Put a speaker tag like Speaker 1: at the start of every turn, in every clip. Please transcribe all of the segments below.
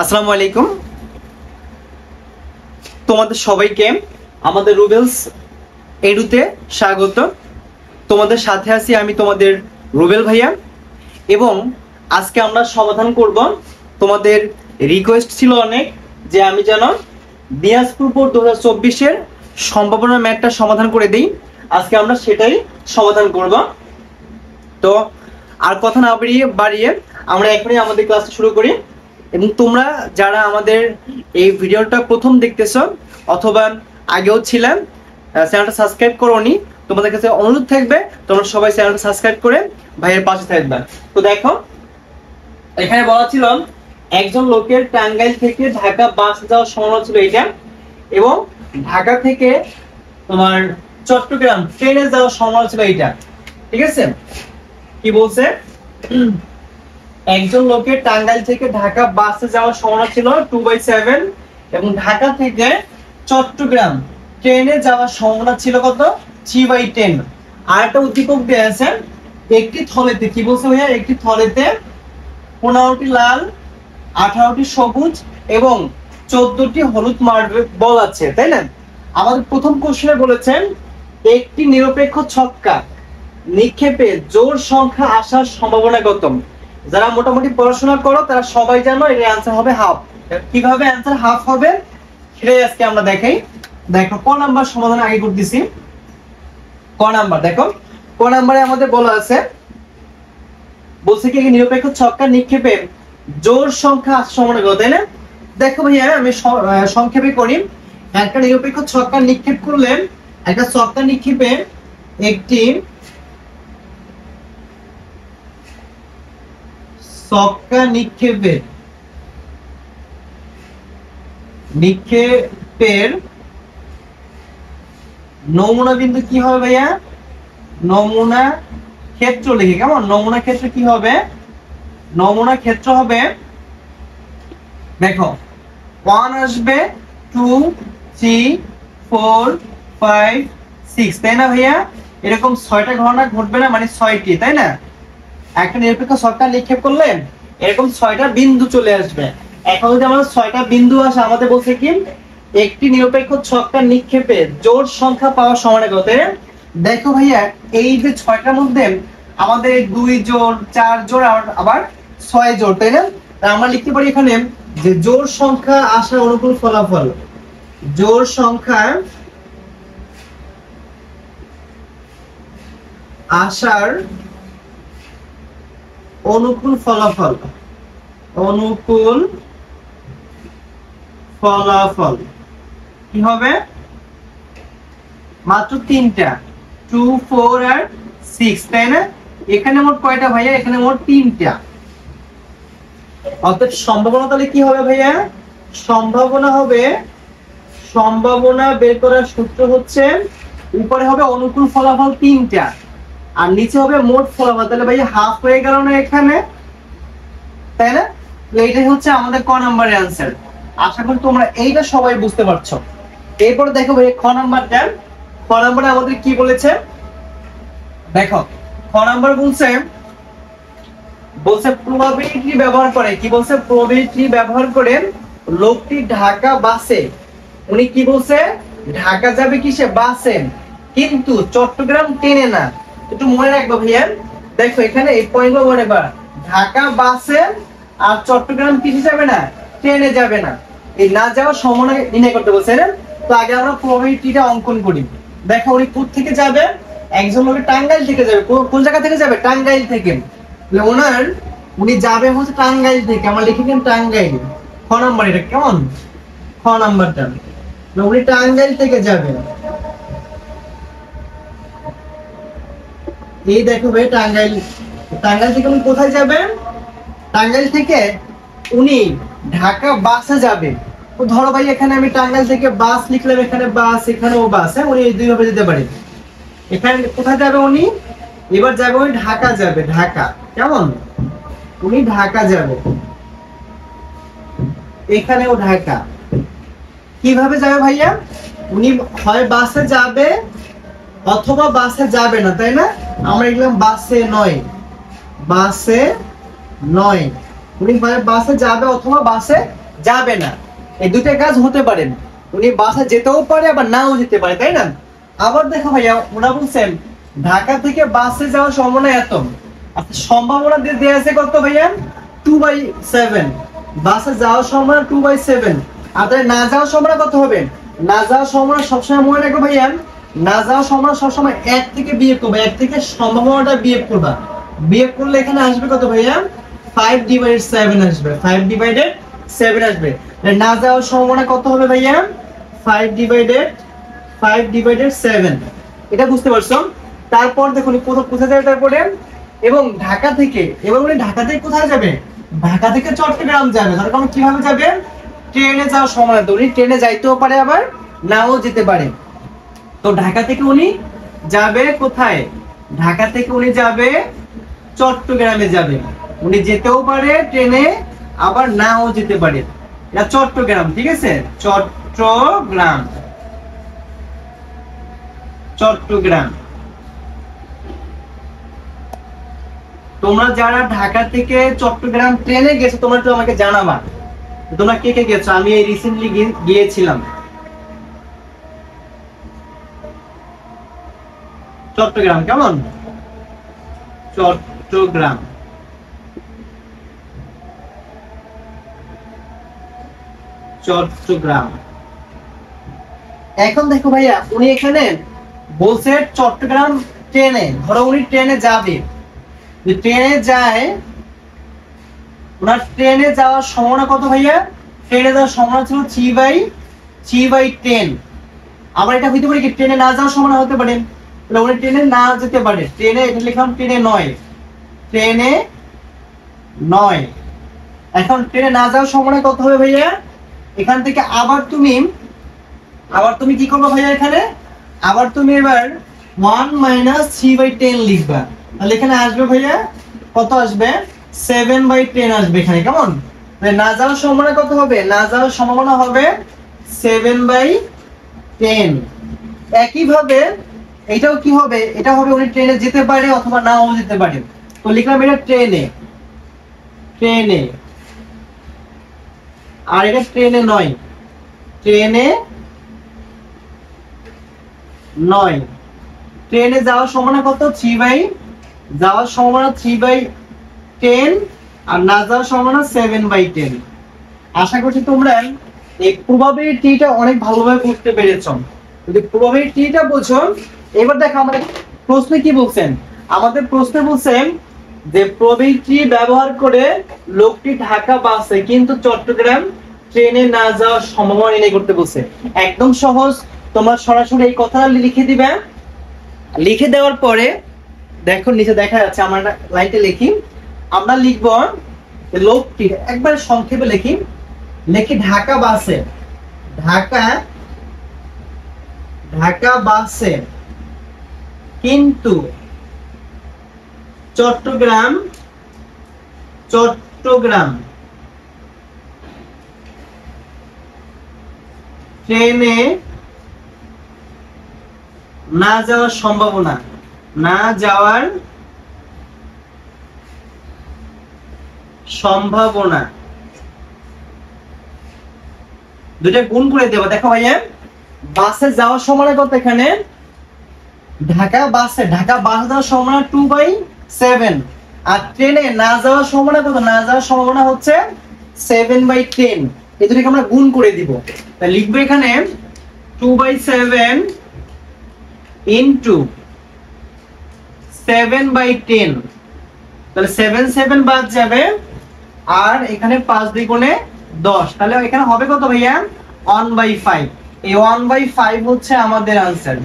Speaker 1: আসসালামু আলাইকুম। তোমাদের সবাইকে আমাদের রুবেলস এডুতে স্বাগত। তোমাদের সাথে আছি আমি তোমাদের রুবেল ভাইয়া, এবং আজকে আমরা সমাধান করব। তোমাদের রিকোয়েস্ট ছিল অনেক যে আমি যেন দিনাজপুর বোর্ড 2024-এর সম্ভাবনা ম্যাথটা সমাধান করে দিই। আজকে আমরা সেটাই সমাধান করব। তো আর কথা না বাড়িয়ে আমরা এখনই আমাদের ক্লাসটা শুরু করি। এবং তোমরা যারা আমাদের এই ভিডিওটা প্রথম দেখতেছো অথবা আগেও ছিলেন, চ্যানেলটা সাবস্ক্রাইব করোনি, তোমাদের কাছে অনুরোধ থাকবে তোমরা সবাই চ্যানেলটা সাবস্ক্রাইব করে ভাইয়ের পাশে থাকবে। তো দেখো, এখানে বলা ছিল একজন লোকের টাঙ্গাইল থেকে ঢাকা বাস যাওয়ার সময় ছিল এটা, এবং ঢাকা থেকে তোমার চট্টগ্রাম ট্রেনে যাওয়ার সময় ছিল এটা। ঠিক আছে, কি বলছে? একজন লোকের টাঙ্গাইল থেকে ঢাকা বাসে যাওয়ার সময় ছিল 2/7, এবং ঢাকা থেকে চট্টগ্রাম ট্রেনে যাওয়ার সময় ছিল কত? 3/10। আর একটা উদ্দীপক দেয়া আছে, একটি থলেতে, কি বলছে ভাইয়া? একটি থলেতে 15টি লাল, 18টি সবুজ এবং 14টি হলুদ মার্বেল বল আছে, তাই না? আমাদের প্রথম কোশ্চেনে বলেছেন একটি নিরপেক্ষ ছক্কা নিক্ষেপে জোড় সংখ্যা আসার সম্ভাবনা কত? যারা মোটামুটি পড়াশোনা করো তারা সবাই জানো এর অ্যানসার হবে হাফ। কিভাবে অ্যানসার হাফ হবে সেটাই আজকে আমরা দেখাই। দেখো, ক নাম্বার সমাধান আগে করতেছি। ক নাম্বার দেখো, ক নাম্বারে আমাদের বলা আছে, বলছে কি নিরপেক্ষ ছক্কা নিক্ষেপে জোড় সংখ্যা আসার সম্ভাবনা কত, তাই না? দেখো ভাইয়া, আমি সংক্ষেপে করি। একটা নিরপেক্ষ ছক্কা নিক্ষেপ করলে, একটা ছক্কা নিক্ষেপে একটি ছক্কা নিক্ষেপের নমুনা বিন্দু কি হবে ভাইয়া? নমুনা ক্ষেত্র লিখে, কেমন? নমুনা ক্ষেত্র কি হবে? নমুনা ক্ষেত্র হবে, দেখো 1 আসবে, 2, 3, 4, 5, 6, তাই না ভাইয়া? এরকম 6টা ঘটনা ঘটবে না, মানে 6টি, তাই না? একটা নিরপেক্ষ ছক্কা নিক্ষেপ করলে এরকম 6টা বিন্দু চলে আসবে। এখন যদি আমাদের 6টা বিন্দু আসে, আমাদের বলছে কি একটি নিরপেক্ষ ছক্কা নিক্ষেপে জোড় সংখ্যা পাওয়ার সমান কত? দেখো ভাইয়া, এই যে 6টার মধ্যে আমাদের 2 জোড়, 4 জোড়, আবার 6 জোড়, তাই না? আমরা লিখতে পারি এখানে যে জোড় সংখ্যা আসার অনুকূল ফলাফল, জোড় সংখ্যা আসার অনুকূল ফলাফল, অনুকূল ফলাফল কি হবে? মাত্র 3টা, 2, 4 আর 6, তাই না? এখানে মোট কয়টা ভাইয়া? এখানে মোট 3টা। অর্থাৎ সম্ভাবনা তাহলে কি হবে ভাইয়া? সম্ভাবনা হবে, সম্ভাবনা বের করার সূত্র হচ্ছে উপরে হবে অনুকূল ফলাফল 3টা আর নিচে হবে মোট ফলাফল। তাহলে ভাইয়া হাফ হয়ে গেল না এখানে, তাই না? এইটাই হচ্ছে আমাদের ক নাম্বারের অ্যানসার। আশা করি তোমরা এইটা সবাই বুঝতে পারছো। এরপরে দেখো ভাই, খ নাম্বারটা, খ নাম্বারে আমাদের কি বলেছে দেখো। খ নাম্বার বলছে প্রবাবিলিটি ব্যবহার করে, কি বলছে? প্রবাবিলিটি ব্যবহার করে লোকটি ঢাকা বাসে, উনি কি বলছে? ঢাকা যাবে কিসে? বাসে, কিন্তু চট্টগ্রাম ট্রেনে না। একটু মনে রাখবো ভাইয়া, দেখো এখানে এই পয়েন্টগুলো মনে রাখবা। ঢাকা বাসে আর চট্টগ্রাম কিসে যাবে না? ট্রেনে যাবে না। এই না যাওয়ার সম্ভাবনা নির্ণয় করতে বলছে না? তো আগে আমরা প্রবাবিলিটিটা অঙ্কন করি। দেখো, উনি কোথা থেকে যাবে? একজন লোক টাঙ্গাইল থেকে যাবে। কোন জায়গা থেকে যাবে? টাঙ্গাইল থেকে। উনি যাবে হচ্ছে টাঙ্গাইল থেকে, আমরা লিখে দিলাম টাঙ্গাইল। খ নাম্বার এটা, কেমন? খ নাম্বারটা, উনি টাঙ্গাইল থেকে যাবে। এই দেখো ভাই, টাঙ্গাইল থেকে উনি কোথায় যাবেন? টাঙ্গাইল থেকে উনি ঢাকা বাসে যাবে। তো ধরো ভাই, এখানে আমি টাঙ্গাইল থেকে বাস লিখলাম, এখানে বাস, এখানেও বাস, হ্যাঁ? উনি এই দুই ভাবে যেতে পারে। এখানে কোথায় যাবে উনি? এবার যাবে উনি ঢাকা যাবে, ঢাকা, কেমন? উনি ঢাকা যাবে, এখানেও ঢাকা। কিভাবে যাবে ভাইয়া? উনি হয় বাসে যাবে অথবা বাসে যাবে না, তাই না? আমরা লিখলাম বাসে নয়, বাসে নয়। উনি বাসে যাবে অথবা বাসে যাবে না। এই দুইটা কাজ হতে পারে, উনি বাসে যেতেও পারে আবার নাও যেতে পারে, তাই না? আবার দেখো ভাইয়া ওরা বলছেন ঢাকা থেকে বাসে যাওয়ার সম্ভাবনা এত, আচ্ছা সম্ভাবনা দেওয়া আছে কত ভাইয়া? 2/7। বাসে যাওয়ার সম্ভাবনা 2/7। আর না যাওয়ার সম্ভাবনা কত হবে? না যাওয়ার সম্ভাবনা সবসময় মনে রাখো ভাইয়া, না যাওয়ার সম্ভাবনা সবসময় 1 থেকে বিয়োগ করবে, 1 থেকে সম্ভাবনাটা বিয়োগ করবা। বিয়োগ করলে এখানে আসবে কত ভাইয়া? 5/7 আসবে, 5/7 আসবে। না যাওয়ার সম্ভাবনা কত হবে ভাইয়া? 5/7। এটা বুঝতে পারছো? তারপর দেখুন কোথায় যাবে তারপরে, এবং ঢাকা থেকে, এবার উনি ঢাকা থেকে কোথায় যাবে? ঢাকা থেকে চট্টগ্রাম যাবে। তাহলে কিভাবে যাবে? ট্রেনে যাওয়ার সময় তো উনি ট্রেনে যাইতেও পারে আবার নাও যেতে পারে। তো ঢাকা থেকে উনি যাবে কোথায়? ঢাকা থেকে উনি যাবে চট্টগ্রামে যাবে। উনি যেতেও পারে ট্রেনে আবার নাও যেতে পারে। এটা চট্টগ্রাম, ঠিক আছে? চট্টগ্রাম, চট্টগ্রাম। তোমরা যারা ঢাকা থেকে চট্টগ্রাম ট্রেনে গেছো তোমরা একটু আমাকে জানাবা তোমরা কে কে গেছো। আমি এই রিসেন্টলি গিয়েছিলাম চট্টগ্রাম। কেমন? চট্টগ্রাম। চট্টগ্রাম। এখন দেখো ভাইয়া উনি এখানে বলছে চট্টগ্রাম ট্রেনে, ধরো উনি ট্রেনে যাবে, ট্রেনে যায়, ওনার ট্রেনে যাওয়ার সম্ভাবনা কত ভাইয়া? ট্রেনে যাওয়ার সম্ভাবনা ছিল 3/10। আবার এটা হইতে পারে কি ট্রেনে না যাওয়ার সম্ভাবনা হতে পারে, তাহলে উনি ট্রেনে না যেতে পারে। ট্রেনে এটা লিখলাম ট্রেনে নয়, ট্রেনে নয়। এখন ট্রেনে না যাওয়ার সম্ভাবনা কত হবে ভাইয়া? এখান থেকে আবার তুমি কি করবে ভাইয়া? এখানে আবার তুমি এবার 1 - 3/10 লিখবা। তাহলে এখানে আসবে ভাইয়া কত আসবে? 7/10 আসবে এখানে। কেমন? না যাওয়ার সম্ভাবনা কত হবে? না যাওয়ার সম্ভাবনা হবে 7/10। একইভাবে এটাও কি হবে? এটা হবে উনি ট্রেনে যেতে পারে অথবা নাও যেতে পারে। তো লিখলাম এটা ট্রেনে, ট্রেনে। আর এটা ট্রেনে নয়, ট্রেনে নয়। ট্রেনে যাওয়ার সম্ভাবনা কত? যাওয়ার সম্ভাবনা 3/10 আর না যাওয়ার সম্ভাবনা 7/10। আশা করছি তোমরা এই প্রবাবিলিটিটা অনেক ভালোভাবে বুঝতে পেরেছো। যদি প্রবাবিলিটিটা বোঝো, এবার দেখো আমাদের প্রশ্নে কি বলছেন। আমাদের প্রশ্নে বলছেন যে প্রবাবিলিটি ব্যবহার করে লোকটি ঢাকা বাসে কিন্তু চট্টগ্রাম ট্রেনে না যাওয়ার সম্ভাবনা নির্ণয় করতে বলছে। একদম সহজ, তোমরা সরাসরি এই কথাটা লিখে দিবে। লিখে দেওয়ার পরে দেখো নিচে দেখা যাচ্ছে, আমরা লাইনটা লিখি। আমরা লিখব লোকটি, একবার সংক্ষেপে লিখি ঢাকা বাসে, ঢাকা বাসে কিন্তু চট্টগ্রাম ট্রেনে না যাওয়ার সম্ভাবনা, না যাওয়ার সম্ভাবনা। দুইটা গুণ করে দেবো। দেখো ভাইয়া বাসে যাওয়ার সময় কত? এখানে ঢাকা বাসে যাওয়ার সম্ভাবনা 2/7 আর ট্রেনে না যাওয়ার সম্ভাবনা কত? না যাওয়ার সম্ভাবনা হচ্ছে 7/10। এই দুটোকে আমরা গুণ করে দিব। তাহলে লিখবো এখানে 2/7 ইনটু 7/10। তাহলে 7 বাদ যাবে আর এখানে 5 2 গুণে 10। তাহলে এখানে হবে কত ভাইয়া? 1/5। এই 1/5 হচ্ছে আমাদের आंसर।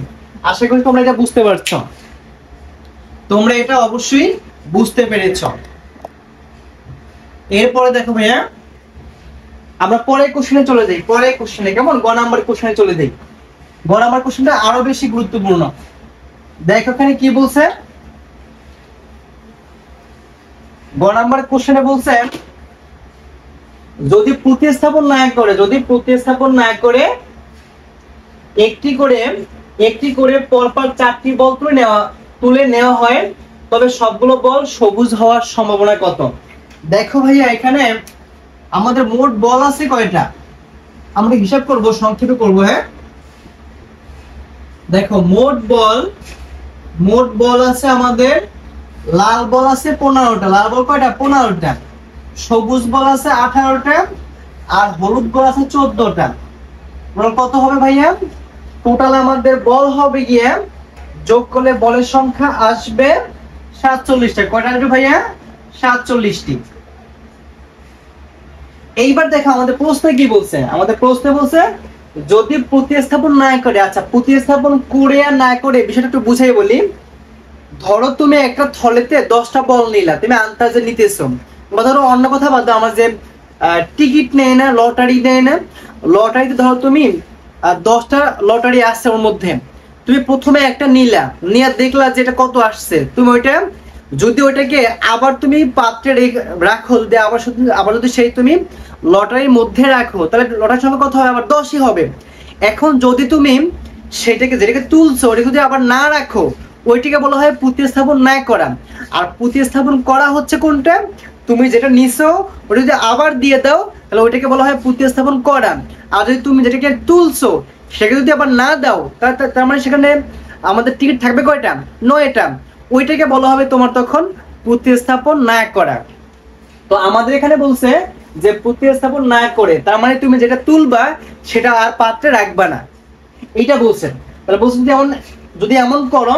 Speaker 1: আশা করি তোমরা এটা বুঝতে পারছো। তোমরা এটা অবশ্যই বুঝতে পেরেছো। এরপরে দেখো ভাইয়া আমরা পরের কোশ্চেনে চলে যাই। পরের কোশ্চেনে কেমন? গ নাম্বার কোশ্চেনে চলে যাই। গ নাম্বার কোশ্চেনটা আরো বেশি গুরুত্বপূর্ণ। দেখো এখানে কি বলছে। গ নাম্বার কোশ্চেনে বলছে যদি প্রতিস্থাপন না করে একটি করে পরপর 4টি বল তুলে নেওয়া হয় তবে সবগুলো বল সবুজ হওয়ার সম্ভাবনা কত? দেখো ভাইয়া এখানে আমাদের মোট বল আছে কয়টা, আমরা হিসাব করব, সংক্ষেপে করব। হ্যাঁ দেখো মোট বল আছে আমাদের, লাল বল আছে 15টা, লাল বল কয়টা 15টা, সবুজ বল আছে 18টা, আর হলুদ বল আছে 14টা। কত হবে ভাইয়া? টোটাল আমাদের বল হবে গিয়ে যোগ করলে বলের সংখ্যা আসবে 47টা। কয়টা আসবে ভাইয়া? 47টি। এইবার দেখো আমাদের প্রশ্নে কি বলছে, আমাদের প্রশ্নে বলছে যদি প্রতিস্থাপন না করে, আচ্ছা প্রতিস্থাপন করে আর না করে বিষয়টা একটু বুঝাই বলি। ধরো তুমি একটা থলেতে 10টা বল নিলা, তুমি আন্দাজে নিতেছো, বা ধরো অন্য কথা বাদ দাও, আমার যে টিকিট নেয় না, লটারি নেয় না, লটারিতে ধরো তুমি 10টা লটারি আসছে, ওর মধ্যে তুমি প্রথমে একটা নিলা, নিয়ে দেখলা যে এটা কত আসছে, তুমি ওইটা যদি ওইটাকে আবার তুমি পাত্রে রাখো, আবার যদি সেই তুমি লটারির মধ্যে রাখো, তাহলে লটারির সংখ্যা কত হবে? আবার 10ই হবে। এখন যদি তুমি যেটাকে তুলছো ওটা যদি আবার না রাখো, ওইটিকে বলা হয় প্রতিস্থাপন না করা। আর প্রতিস্থাপন করা হচ্ছে কোনটা? তুমি যেটা নিছো ওটা যদি আবার দিয়ে দাও, তাহলে ওইটাকে বলা হয় প্রতিস্থাপন করা। আর যদি তুমি যেটাকে তুলছো সেটাকে যদি আবার না দাও, তার মানে সেখানে আমাদের টিকিট থাকবে কয়টা? 9টা। ওইটাকে বলা হবে তোমার তখন প্রতিস্থাপন না করা। তো আমাদের এখানে বলছে যে প্রতিস্থাপন না করে, তার মানে তুমি যেটা তুলবা সেটা আর পাত্রে রাখবা না, এইটা বলছেন। তাহলে বলছেন যদি এমন করো,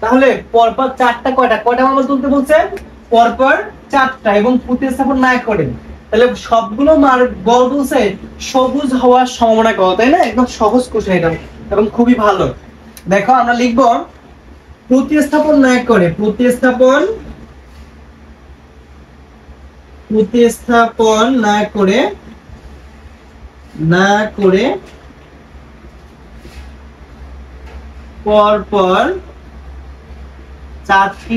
Speaker 1: তাহলে পরপর 4টা কয়টা মাল তুলতে বলছে? পরপর 4টা, এবং প্রতিস্থাপন না করে, তাহলে সবগুলো বল বলছে সবুজ হওয়ার সম্ভাবনা কত, তাই না? একদম সহজ কোশ্চেন এটা এবং খুবই ভালো। দেখো আমরা লিখবো প্রতিস্থাপন না করে, প্রতিস্থাপন না করে পরপর 4টি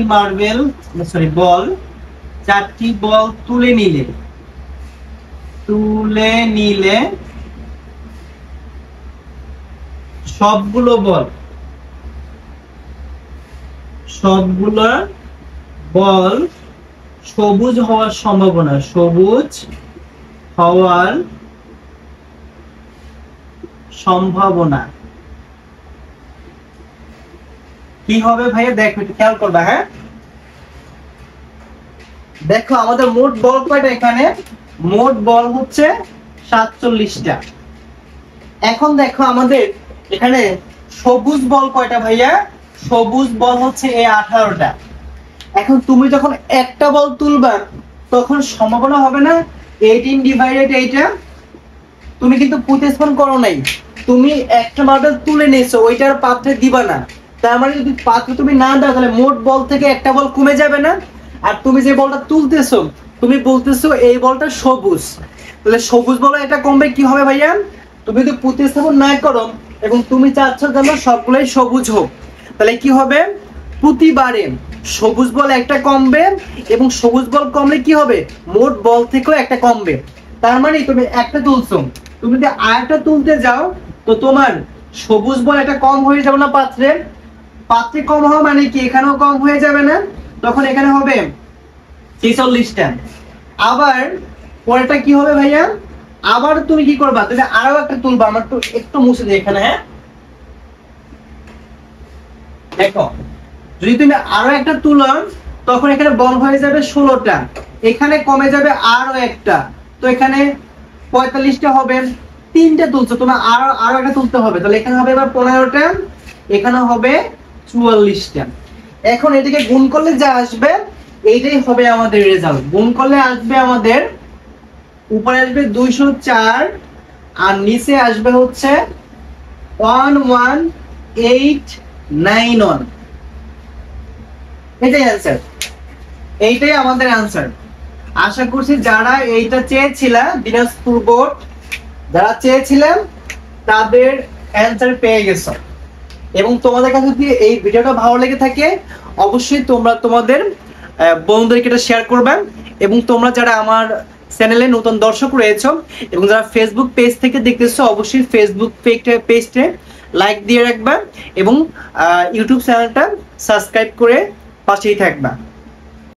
Speaker 1: বল তুলে নিলে সবগুলো বল সবুজ হওয়ার সম্ভাবনা কি হবে ভাইয়া? দেখো একটু খেয়াল করবা। হ্যাঁ দেখো আমাদের মোট বল কয়টা? এখানে মোট বল হচ্ছে 47টা। এখন দেখো আমাদের এখানে সবুজ বল কয়টা ভাইয়া? সবুজ বল হচ্ছে 18টা। এখন তুমি যখন একটা বল তুলবা, তখন সম্ভাবনা হবে না 18/8। তুমি কিন্তু প্রতিস্থাপন করো নাই, তুমি একটা মার্বেল তুলে নিয়েছো, ওইটার পাত্রে দিবা না। তার মানে যদি পাত্রে তুমি না দাও, তাহলে মোট বল থেকে একটা বল কমে যাবে না? আর তুমি যে বলটা তুলতেছো, তুমি বলতেছো এই বলটা সবুজ, তাহলে সবুজ বল এটা কমবে। কি হবে ভাইয়া? তুমি যদি প্রতিস্থাপন না করো এবং তুমি চাচ্ছ যেন সবগুলোই সবুজ হোক, তাহলে কি হবে? প্রতিবারে সবুজ বল একটা কমবে, এবং সবুজ বল কমলে কি হবে? মোট বল থেকেও একটা কমবে। তার মানে তুমি একটা তুলছো, তুমি যদি আরেকটা তুলতে যাও, তো তোমার সবুজ বল একটা কম হয়ে যাবে না? পাত্রে কম হওয়া মানে কি এখানেও কম হয়ে যাবে না? তখন এখানে হবে 46টা। আবার পরেরটা কি হবে ভাইয়া? আবার তুমি কি করবা? তুমি আরো একটা তুলবা। আমার তো একটু মুছে দিই এখানে। হ্যাঁ দেখো যদি তুমি আরো একটা তুলো, তখন এখানে বল হয়ে যাবে 16টা, এখানে কমে যাবে আরো একটা, তো এখানে 45টা হবে। 3টে তুলছো, তোমার আরো একটা তুলতে হবে, তাহলে এখানে হবে এবার 15টা, এখানে হবে 44টা। এখন এটাকে গুণ করলে যা আসবে এইটাই হবে আমাদের রেজাল্ট। গুণ করলে আসবে আমাদের উপরে আসবে 204, আর নিচে আসবে হচ্ছে 11891। এটাই অ্যান্সার, এইটাই আমাদের অ্যান্সার। আশা করছি যারা এইটা চেয়েছিলেন, দিনাজপুর বোর্ড যারা চেয়েছিলেন, তাদের অ্যান্সার পেয়ে গেছো। এবং তোমাদের কাছে যদি এই ভিডিওটা ভালো লেগে থাকে, অবশ্যই তোমরা তোমাদের বন্ধুদেরকে এটা শেয়ার করবে। এবং তোমরা যারা আমার চ্যানেলে নতুন দর্শক রয়েছে এবং যারা ফেসবুক পেজ থেকে দেখতেছো, অবশ্যই ফেসবুক পেজটা লাইক দিয়ে রাখবা এবং ইউটিউব চ্যানেলটা সাবস্ক্রাইব করে পাশেই থাকবা।